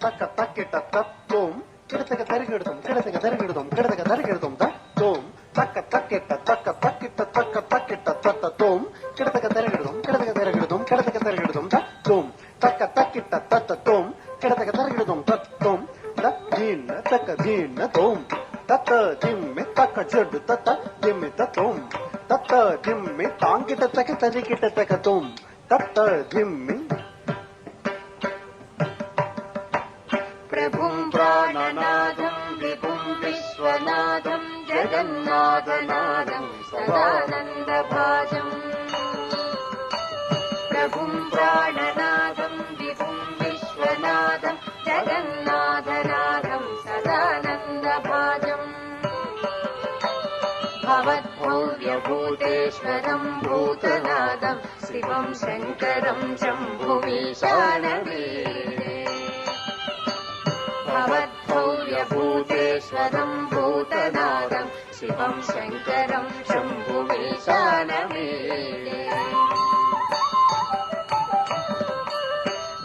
తక్క తక్కిట తోం కిడతక తరిగిడతాం కిడతక తరిగిడతాం కిడతక తరిగిడతాం తోం తక్క తక్కిట తక్క తక్కిట తక్క తక్కిట తత్త తోం కిడతక తరిగిడతాం కిడతక తరిగిడతాం కిడతక తరిగిడతాం తోం తక్క తక్కిట తత్త తోం కిడతక తరిగిడతాం తోం దీన్ తక్క దీన్ తోం తత్త దిమ్మి తక్క జడ్డు తత్త దిమ్మి తోం తత్త దిమ్మి తాంకిట తక తరిగిట తక తోం తత్త దిమ్మి ప్రభుం ప్రాణనాదం విభుం విశ్వనాదం జగన్నాథనాదం సదానందభాజం ప్రభుం ప్రాణనాదం విభుం విశ్వనాదం జగన్నాథనాదం సదానందభాజం భవద్భవ్యభూతేశ్వరం భూతనాదం శివం శంకరం శంభుమీశానమీడే భవద్భవ్యభూతేశ్వరం భూతనాదం శివం శంకరం శంభుమీశానమీడే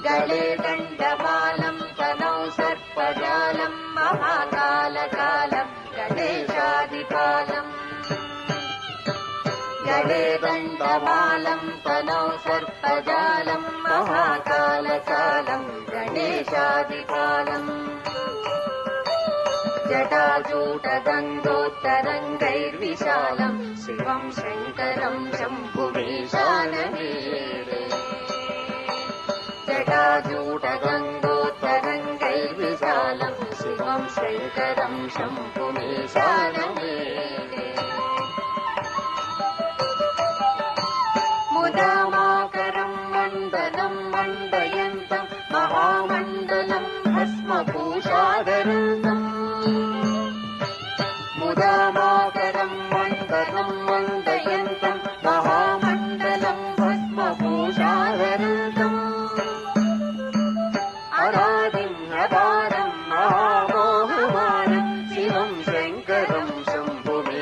గళే దండమాలం తనౌ సర్పజాలం మహాకాలకాలం గణేశాదిపాలం గళే దండమాలం తనౌ సర్పజాలం మహాకాలకాలం గణేశాదిపాలం జటాజూటగంగోత్తరంగైర్విశాలం శివం శంకరం శంభుమీశానమీడే జటాజూటగంగోత్తరంగైర్విశాలం శివం శంకరం శంభుమీశానమీడే ముదామాకరం మండలం మండయంతం మహామండలం భస్మభూషాధరంతం ముదామాకరం మండలం మండయంతం మహామండలం భస్మభూషాధరంతం అరాదిం అపారం మహామోహమానం శివం శంకరం శంభుమీశానమీడే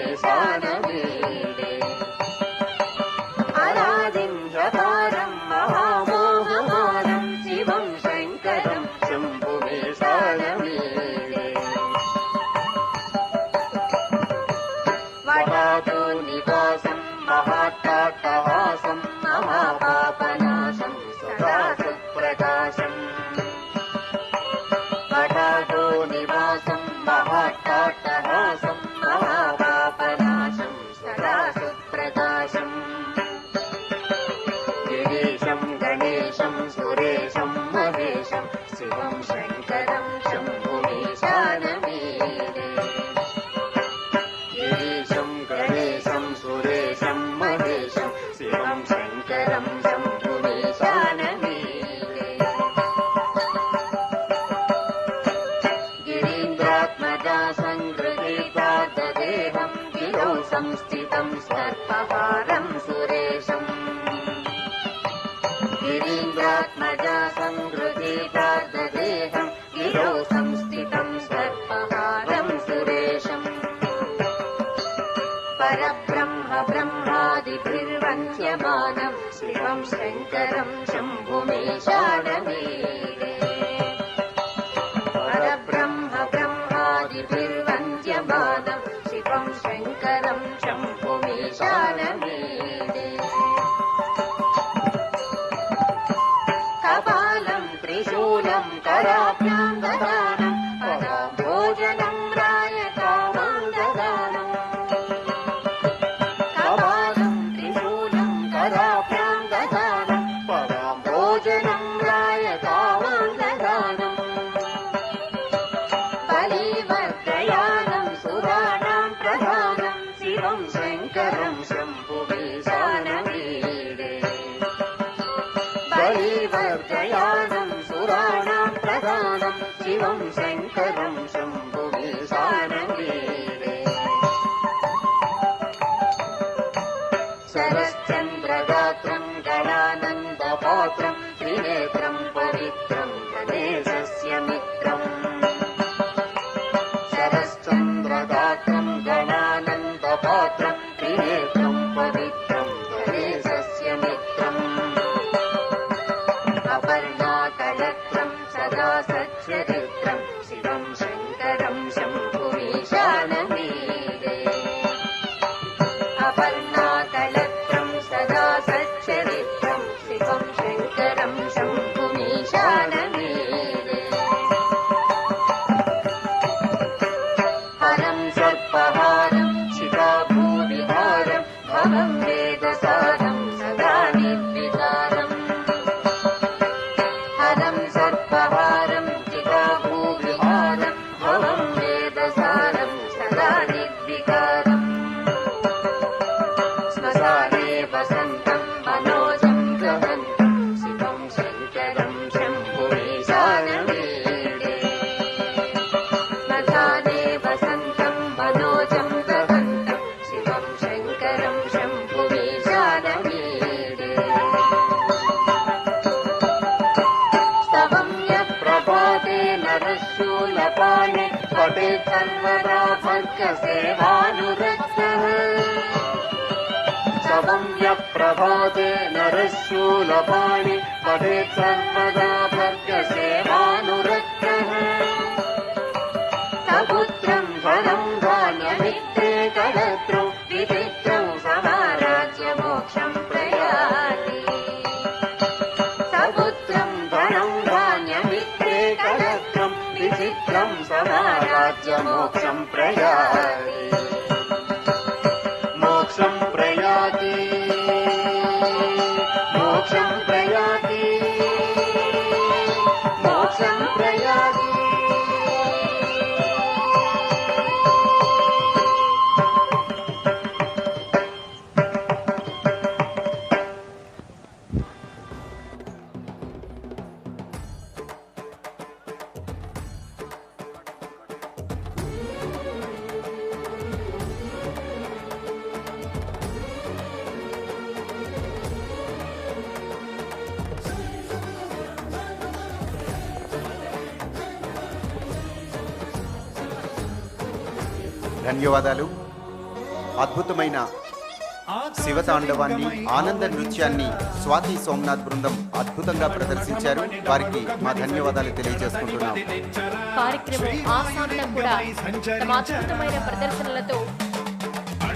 అరాదింజపారం మహామోహమానం శివం శంకరం శంభుమీశానమీడే వటాతో నివాసం మహాట్టాట్టహాసం మహాపాపనాశం సదా సుప్రకాశం వటాతో నివాసం మహాట్టాట్టహాసం మహాపాపనాశం సదా సుప్రకాశం గిరీశం గణేశం సురేశం మహేశం శివం శంకరం శంభుమీశానమీడే గిరీశం గణేశం సురేశం మహేశం శివం శంకరం శంభుమీశానమీడే గిరీంద్రాత్మజా సంగృహీతాదేహం గిరౌ సంస్థితం సర్పహారం సురేశం గిరీంద్రాత్మజా సంగృహీతాదేహం గిరౌ సంస్థితం సర్పహారం సురేశం పరబ్రహ్మ బ్రహ్మాదిభిర్వంద్యమానం శివం శంకరం శంభుమీశానమీడే పరబ్రహ్మ బ్రహ్మాదిభిర్వంద్యమానం శివం శంకరం శంభుమీశానమీడే కపాలం త్రిశూలం కరాభ్యాం దదానం పదాభోజనం రాయకామాం దదానం కపాలం త్రిశూలం కరాభ్యాం దదానం పదాభోజనం రాయకామాం దదానం బలివర్ధయానం సురాణాం ప్రధానం శివం శంకరం శంభుమీశానమీడే బలివర్ధయానం సురాణాం ప్రధానం శివం శంకరం శంభుమీశానమీడే శరశ్చంద్రగాత్రం గణానందపాత్రం త్రినేత్రం పవిత్రం గణేశస్య మిత్రం శరశ్చంద్రగాత్రం గణానందపాత్రం త్రినేత్రం పవిత్రం గణేశస్య మిత్రం అపర్ణాకళత్రం సదా సత్య సచ్చరిత్రం శివం శంకరం శంభుమీశానమీడే అపర్ణాకళత్రం సదా సచ్చరిత్రం శివం శంకరం శంభుమీశానమీడే హరం సర్పహారం శిఖాభూవిహారం భవం వేదసారం సదా నిర్వికారం హరం సర్పహారం శిఖాభూవిహారం భవం వేదసారం సదా నిర్వికారం శ్మశానే వసంతం మనోజం గహంతం శివం శంకరం శంభుమీశానమీడే శ్మశానే వసంతం మనోజం గహంతం శివం శంకరం శంభుమీశానమీడే స్తవం యత్ప్రభాతే నరశూలపాణి పఠేత్ సర్వదా భర్గసేవానురక్తః స్తవం యత్ప్రభాతే నరశూలపాణి పఠేత్ సర్వదా భర్గసేవానురక్తః సపుత్రం ధనం ధాన్యమిత్రే కళత్రం విచిత్రం సమారాజ్య మోక్షం ప్రయాతి సపుత్రం ధనం ధాన్యమిత్రే కళత్రం విచిత్రం సమారాజ్య మోక్షం ప్రయాతి మోక్షం ప్రయాతి మోక్షం ప్రయాతి మోక్షం ప్రయాతి ధన్యవాదాలు. అద్భుతమైన శివతాండవాన్ని, ఆనంద నృత్యాన్ని స్వాతి సోమనాథ్ బృందం అద్భుతంగా ప్రదర్శించారు. వారికి మా ధన్యవాదాలు తెలియజేసుకుంటున్నాం. కార్యక్రమం ఆసాంతం కూడా తమ అద్భుతమైన ప్రదర్శనలతో,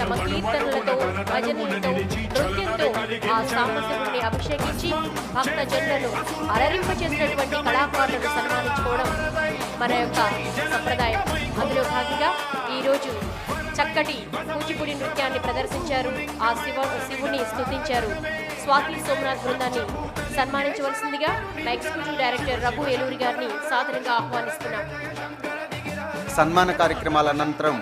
తమ కీర్తనలతో, భజనలతో, నృత్యంతో ఆ సాంబశివుడిని అభిషేకించి భక్తజనులను అలరింపచేసినటువంటి కళాకారులను సన్మానించుకోవడం మన యొక్క సంప్రదాయం. అందులో భాగంగా ఈరోజు చక్కటి కూచిపూడి నృత్యాన్ని ప్రదర్శించారు. ఆ శివుని స్తుతించారు. స్వాతి సోమనాథ్ బృందాన్ని సన్మానించవలసిందిగా మా ఎగ్జిక్యూటివ్ డైరెక్టర్ రఘు ఏలూరి గారిని సాదరంగా ఆహ్వానిస్తున్నాం. సన్మాన కార్యక్రమాల అనంతరం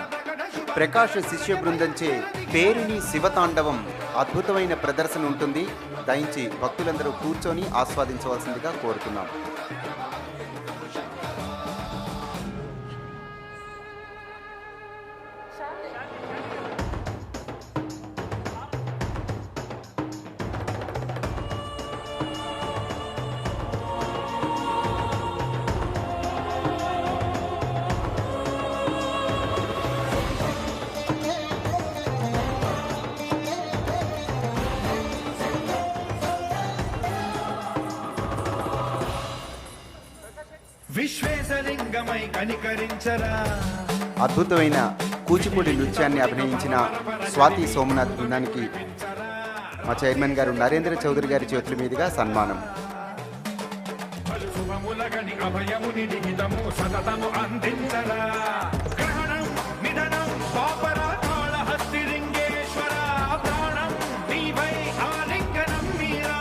ప్రకాష్ శిష్య బృందంచే పేరుని శివతాండవం అద్భుతమైన ప్రదర్శన ఉంటుంది. దయించి భక్తులందరూ కూర్చొని ఆస్వాదించవలసిందిగా కోరుతున్నాం. విశ్వేశలింగమై కనికరించరా. అద్భుతమైన కూచిపూడి నృత్యాన్ని అభినయించిన స్వాతి సోమనాథ్ బృందానికి మా చైర్మన్ గారు నరేంద్ర చౌదరి గారి చేతుల మీదుగా సన్మానం. శుభములగని అభయముని నిహితము సతతము అందించరా. గ్రహణం నిధనం పాపరా కాళహస్తి లింగేశ్వర ప్రాణం నీవై ఆలింగనం మీరా.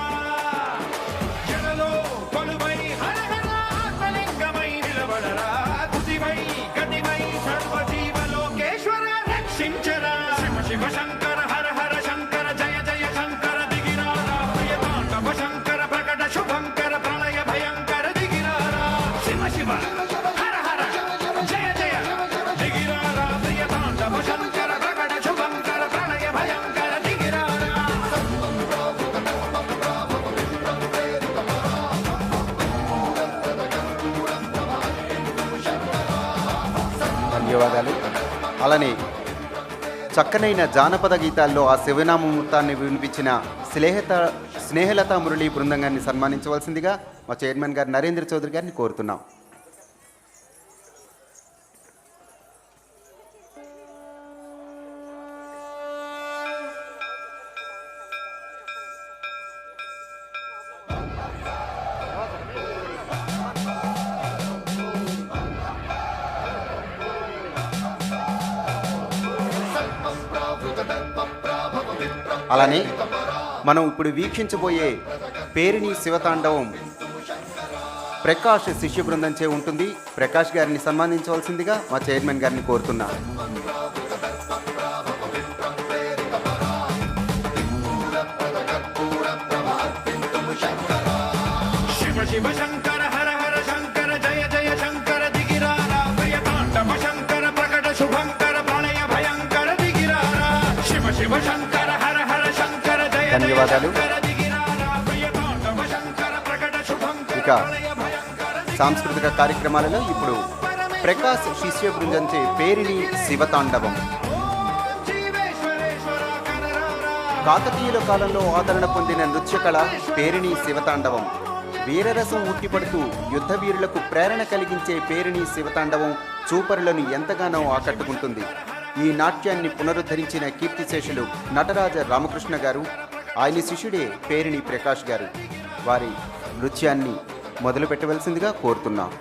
జనలో కొలువై హరహర ఆత్మలింగమై నిలబడరా. తుదివై గతివై సర్వజీవలోకేశ్వర రక్షించరా. శివ శివ శంకర హర హర శంకర జయ జయ శంకర దిగిరారా. ప్రియతాండవ శంకర ప్రకట శుభంకర ప్రళయ భయంకర దిగిరారా. శివ శివ హర హర జయ జయ దిగిరారా. ప్రియతాండవ శంకర ప్రకట శుభంకర ప్రళయ భయంకర దిగిరారా. ధన్యవాదాలు. అలానే చక్కనైన జానపద గీతాల్లో ఆ శివనామృతాన్ని వినిపించిన స్నేహలత మురళీ బృందంగాన్ని సన్మానించవలసిందిగా మా చైర్మన్ గారు నరేంద్ర చౌదరి గారిని కోరుతున్నాం. అలానే మనం ఇప్పుడు వీక్షించబోయే పేరిణి శివతాండవం ప్రకాష్ శిష్య బృందంచే ఉంటుంది. ప్రకాష్ గారిని సన్మానించవలసిందిగా మా చైర్మన్ గారిని కోరుతున్నా. శివ శివ శంకర హర హర శంకర జయ జయ శంకర దిగిరారా ప్రియ తాండవ శంకర ప్రకట శుభంకర ప్రళయ భయంకర దిగిరారా శివ శివ శంకర హర హర శంకర జయ జయ ధన్యవాదాలు. శంకర దిగిరారా ప్రియ తాండవ శంకర ప్రకట శుభంకర ఇక ప్రళయ భయంకర సాంస్కృతిక కార్యక్రమాలలో ఇప్పుడు ప్రకాష్ శిష్య బృందంచే పేరిణి శివతాండవం. జీవేశ్వరేశ్వర కనరారా కాకతీయుల కాలంలో ఆదరణ పొందిన నృత్య కళ పేరిణి శివతాండవం. వీరరసం ఉట్టిపడుతూ యుద్ధ వీరులకు ప్రేరణ కలిగించే పేరిణి శివతాండవం చూపరులను ఎంతగానో ఆకట్టుకుంటుంది. ఈ నాట్యాన్ని పునరుద్ధరించిన కీర్తిశేషులు నటరాజ రామకృష్ణ గారు, ఆయన శిష్యుడే పేరిణి ప్రకాష్ గారు. వారి నృత్యాన్ని మొదలు పెట్టవలసిందిగా కోరుతున్నాం.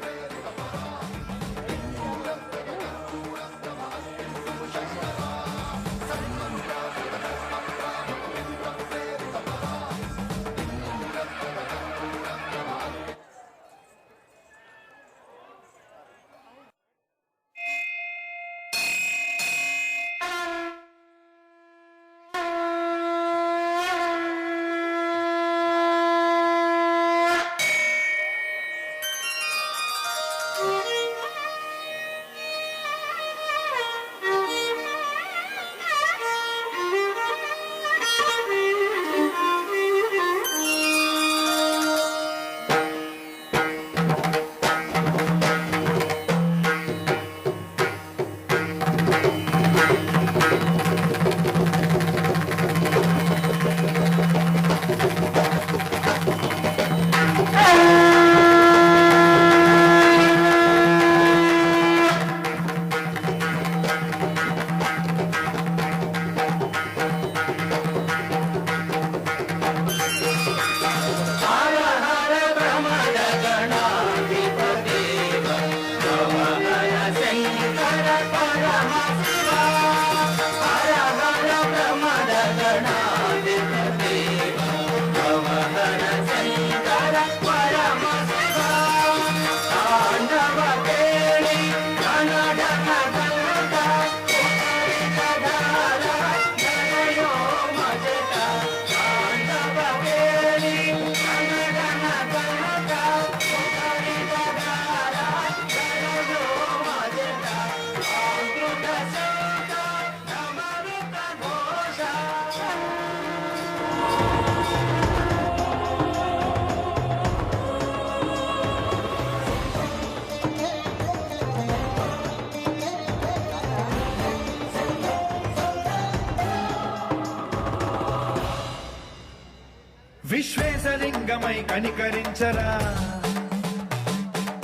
విశ్వేశలింగమై కనికరించరా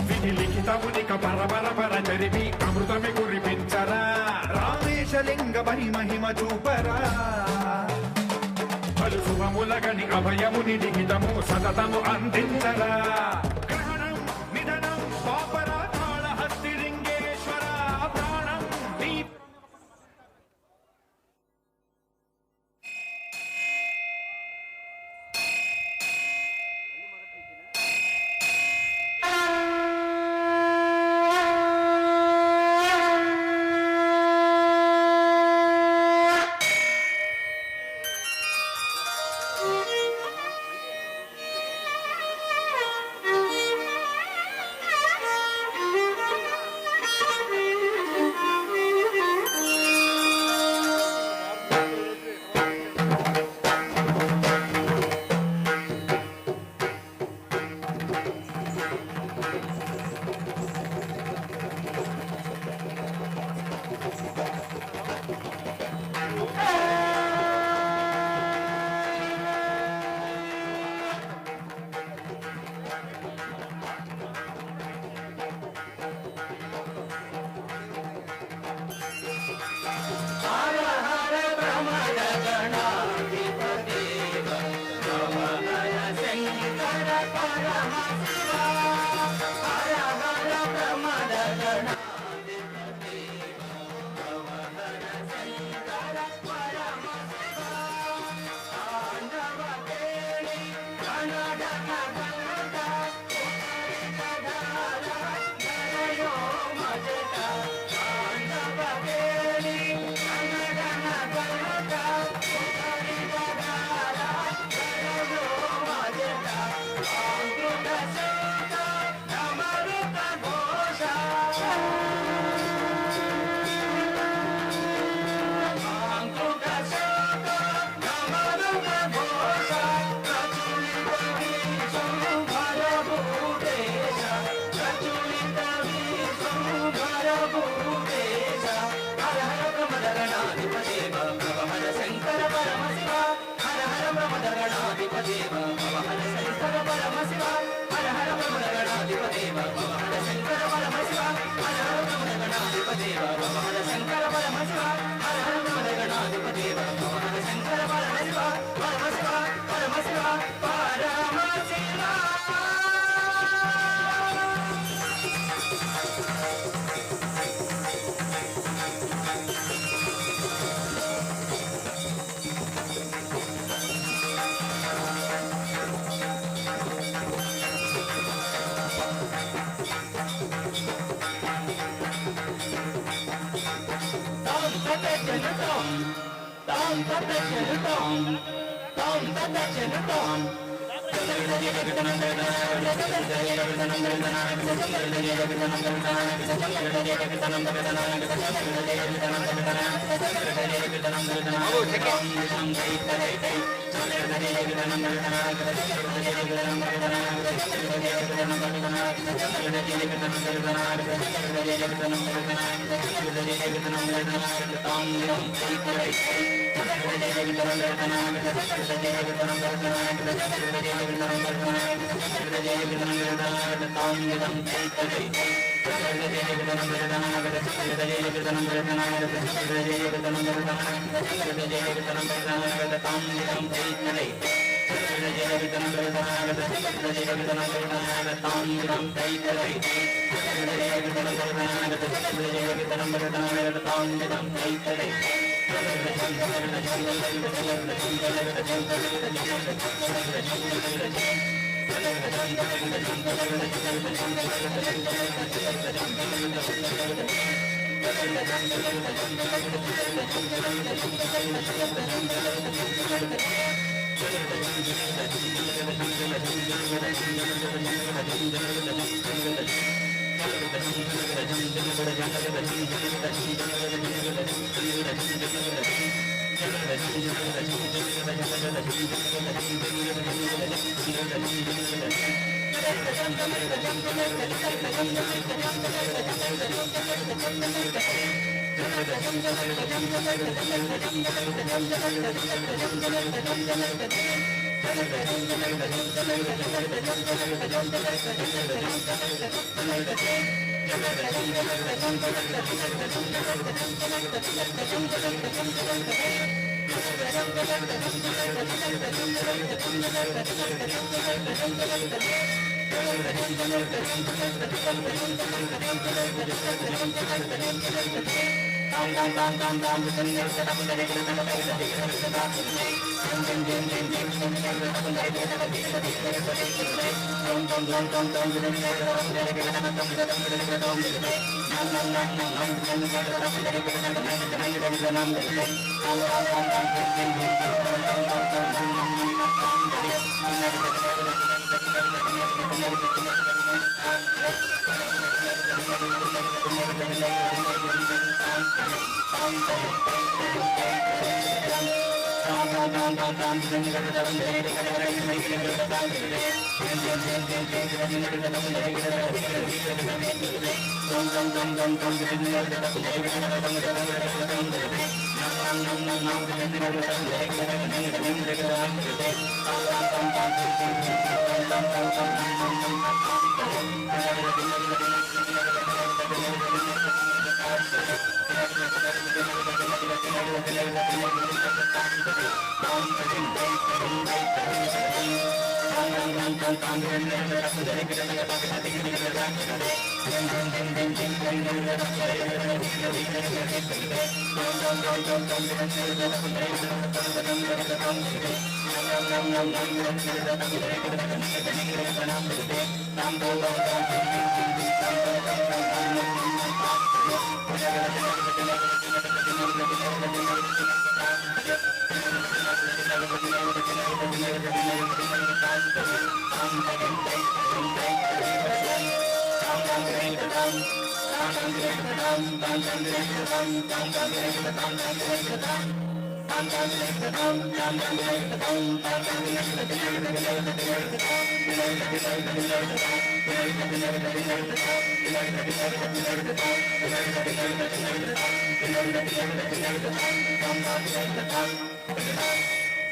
విధి లిఖితమునిక పరపర పర చరివి అమృతమి కురిపించరా రామేశలింగమై మహిమ చూపరా పలు శుభములగని అభయముని లిఖితము సతతము అందించరా గ్రహణం నిధనం పాపరా కాళహస్తిలింగేశ్వర ప్రాణం నీ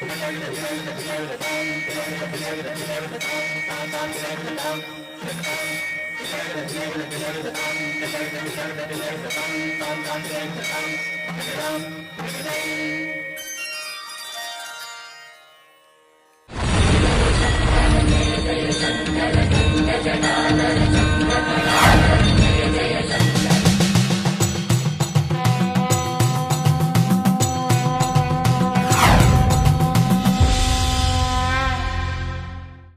Thank you.